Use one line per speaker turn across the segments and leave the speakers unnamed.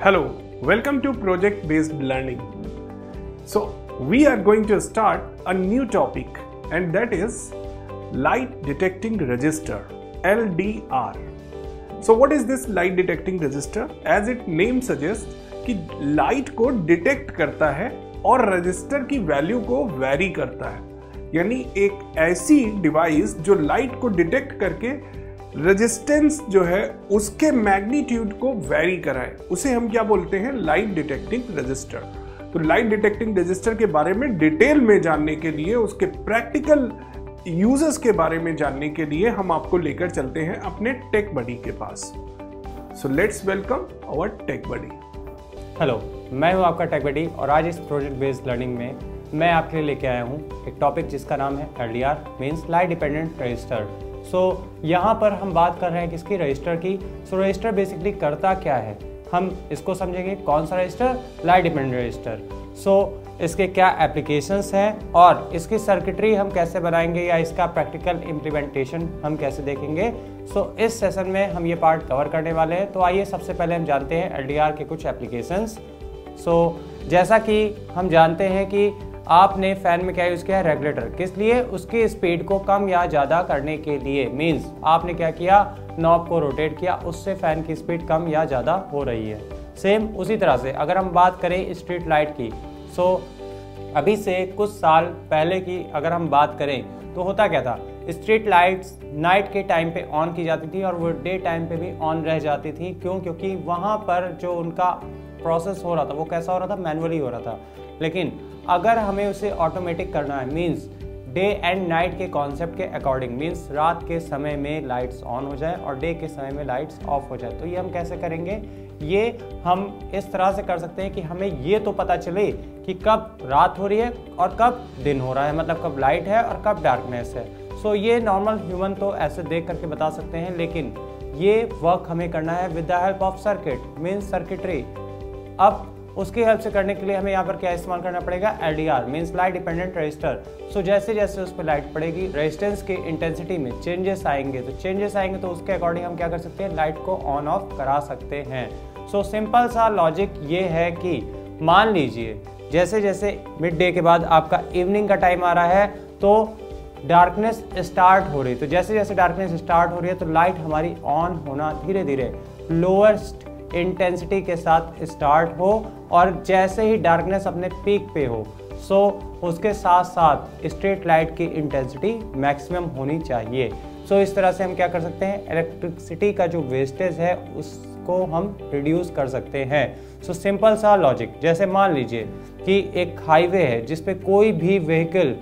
Hello, welcome to project based learning. So, we are going to start a new topic, and that is light detecting resistor, LDR. So what is this light detecting resistor? As its name suggests कि light को detect करता है और register की value को very करता है, यानी एक ऐसी डिवाइस जो लाइट को डिटेक्ट करके रेजिस्टेंस जो है उसके मैग्नीट्यूड को वेरी कराए, उसे हम क्या बोलते हैं? Light detecting resistor. तो लाइट डिटेक्टिंग रेजिस्टर के बारे में डिटेल में जानने के लिए, उसके प्रैक्टिकल यूजेस के बारे में जानने के लिए हम आपको लेकर चलते हैं अपने टेक बडी के पास। So let's welcome our tech buddy.
Hello, मैं हूं आपका टेक बडी और आज इस प्रोजेक्ट बेस्ड लर्निंग में मैं आपके लिए लेके आया हूं एक टॉपिक जिसका नाम है LDR means light dependent resistor. So यहाँ पर हम बात कर रहे हैं किसकी? रजिस्टर की। सो रजिस्टर बेसिकली करता क्या है, हम इसको समझेंगे। कौन सा resistor? Light dependent resistor. So इसके क्या एप्लीकेशंस हैं और इसकी सर्किटरी हम कैसे बनाएंगे या इसका प्रैक्टिकल इम्प्लीमेंटेशन हम कैसे देखेंगे। सो इस सेशन में हम ये पार्ट कवर करने वाले हैं। तो आइए सबसे पहले हम जानते हैं LDR के कुछ एप्लीकेशंस। सो जैसा कि हम जानते हैं कि आपने फ़ैन में क्या यूज़ किया है? रेगुलेटर। किस लिए? उसकी स्पीड को कम या ज़्यादा करने के लिए। मीन्स आपने क्या किया? नॉब को रोटेट किया, उससे फ़ैन की स्पीड कम या ज़्यादा हो रही है। सेम उसी तरह से अगर हम बात करें स्ट्रीट लाइट की, सो अभी से कुछ साल पहले की अगर हम बात करें तो होता क्या था? स्ट्रीट लाइट्स नाइट के टाइम पे ऑन की जाती थी और वो डे टाइम पे भी ऑन रह जाती थी। क्यों? क्योंकि वहाँ पर जो उनका प्रोसेस हो रहा था वो कैसा हो रहा था? मैनुअली हो रहा था। लेकिन अगर हमें उसे ऑटोमेटिक करना है, मीन्स डे एंड नाइट के कॉन्सेप्ट के अकॉर्डिंग, मीन्स रात के समय में लाइट्स ऑन हो जाए और डे के समय में लाइट्स ऑफ हो जाए, तो ये हम कैसे करेंगे? ये हम इस तरह से कर सकते हैं कि हमें ये तो पता चले कि कब रात हो रही है और कब दिन हो रहा है, मतलब कब लाइट है और कब डार्कनेस है। सो ये नॉर्मल ह्यूमन तो ऐसे देख करके बता सकते हैं, लेकिन ये वर्क हमें करना है with the help of circuit means circuitry. अब उसकी हेल्प से करने के लिए हमें यहाँ पर क्या इस्तेमाल करना पड़ेगा? LDR means light dependent resistor. So जैसे जैसे उस पर लाइट पड़ेगी, रेजिस्टेंस की इंटेंसिटी में चेंजेस आएंगे, तो उसके अकॉर्डिंग हम क्या कर सकते हैं? लाइट को ऑन ऑफ करा सकते हैं। सो सिंपल सा लॉजिक ये है कि मान लीजिए जैसे जैसे मिड डे के बाद आपका इवनिंग का टाइम आ रहा है तो डार्कनेस स्टार्ट हो रही है। तो जैसे जैसे डार्कनेस स्टार्ट हो रही है तो लाइट हमारी ऑन होना धीरे धीरे लोएस्ट इंटेंसिटी के साथ स्टार्ट हो और जैसे ही डार्कनेस अपने पीक पे हो, सो उसके साथ साथ स्ट्रीट लाइट की इंटेंसिटी मैक्सिमम होनी चाहिए। सो इस तरह से हम क्या कर सकते हैं? इलेक्ट्रिसिटी का जो वेस्टेज है उसको हम रिड्यूस कर सकते हैं। सो सिंपल सा लॉजिक, जैसे मान लीजिए कि एक हाईवे है जिस पे कोई भी व्हीकल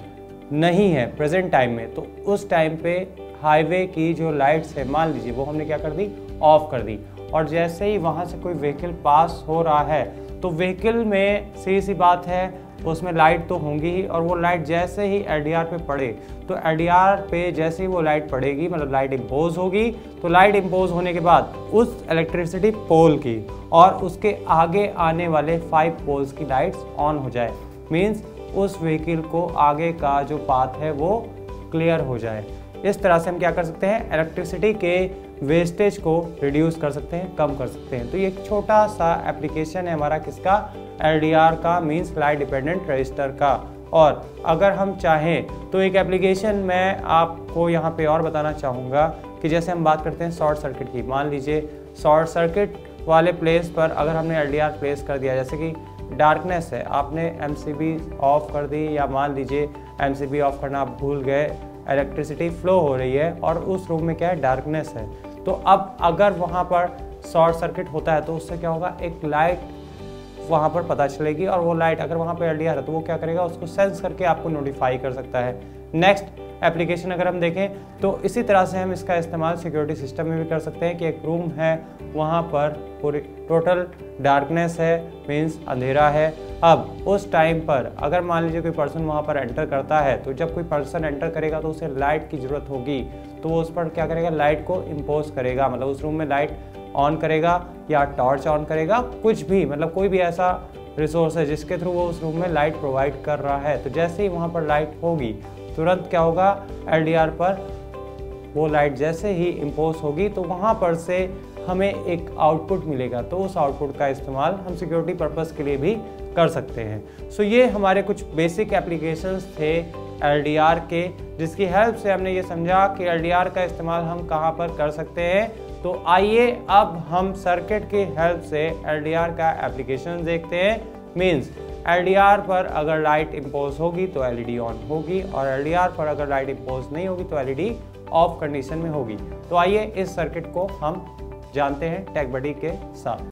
नहीं है प्रेजेंट टाइम में, तो उस टाइम पे हाईवे की जो लाइट्स है मान लीजिए वो हमने क्या कर दी? ऑफ कर दी। और जैसे ही वहाँ से कोई व्हीकल पास हो रहा है तो व्हीकल में सीधी सी बात है उसमें लाइट तो होंगी ही, और वो लाइट जैसे ही LDR पे पड़े तो LDR पे जैसे ही वो लाइट पड़ेगी, मतलब लाइट इम्पोज होगी, तो लाइट इम्पोज होने के बाद उस इलेक्ट्रिसिटी पोल की और उसके आगे आने वाले 5 पोल्स की लाइट्स ऑन हो जाए, मीन्स उस व्हीकल को आगे का जो पाथ है वो क्लियर हो जाए। इस तरह से हम क्या कर सकते हैं? इलेक्ट्रिसिटी के वेस्टेज को रिड्यूस कर सकते हैं, कम कर सकते हैं। तो ये एक छोटा सा एप्लीकेशन है हमारा किसका? LDR का मींस लाइट डिपेंडेंट रजिस्टर का। और अगर हम चाहें तो एक एप्लीकेशन मैं आपको यहाँ पे और बताना चाहूँगा कि जैसे हम बात करते हैं शॉर्ट सर्किट की। मान लीजिए शॉर्ट सर्किट वाले प्लेस पर अगर हमने LDR प्लेस कर दिया, जैसे कि डार्कनेस है, आपने MCB ऑफ कर दी, या मान लीजिए MCB ऑफ करना आप भूल गए, इलेक्ट्रिसिटी फ्लो हो रही है और उस रूम में क्या है? डार्कनेस है। तो अब अगर वहाँ पर शॉर्ट सर्किट होता है तो उससे क्या होगा? एक लाइट वहाँ पर पता चलेगी और वो लाइट अगर वहाँ पे LDR है तो वो क्या करेगा? उसको सेंस करके आपको नोटिफाई कर सकता है। नेक्स्ट एप्लीकेशन अगर हम देखें तो इसी तरह से हम इसका इस्तेमाल सिक्योरिटी सिस्टम में भी कर सकते हैं कि एक रूम है, वहाँ पर पूरी टोटल डार्कनेस है, मीन्स अंधेरा है। अब उस टाइम पर अगर मान लीजिए कोई पर्सन वहाँ पर एंटर करता है, तो जब कोई पर्सन एंटर करेगा तो उसे लाइट की ज़रूरत होगी, तो वो उस पर क्या करेगा? लाइट को इम्पोज करेगा, मतलब उस रूम में लाइट ऑन करेगा या टॉर्च ऑन करेगा, कुछ भी, मतलब कोई भी ऐसा रिसोर्स है जिसके थ्रू वो उस रूम में लाइट प्रोवाइड कर रहा है। तो जैसे ही वहाँ पर लाइट होगी तुरंत क्या होगा? LDR पर वो लाइट जैसे ही इम्पोज होगी तो वहाँ पर से हमें एक आउटपुट मिलेगा, तो उस आउटपुट का इस्तेमाल हम सिक्योरिटी पर्पस के लिए भी कर सकते हैं। सो ये हमारे कुछ बेसिक एप्लीकेशंस थे LDR के, जिसकी हेल्प से हमने ये समझा कि LDR का इस्तेमाल हम कहाँ पर कर सकते हैं। तो आइए अब हम सर्किट की हेल्प से LDR का एप्लीकेशन देखते हैं। मीन्स LDR पर अगर लाइट इम्पोज होगी तो LED ऑन होगी, और LDR पर अगर लाइट इम्पोज नहीं होगी तो LED ऑफ कंडीशन में होगी। तो आइए इस सर्किट को हम जानते हैं TechBuddy के साथ।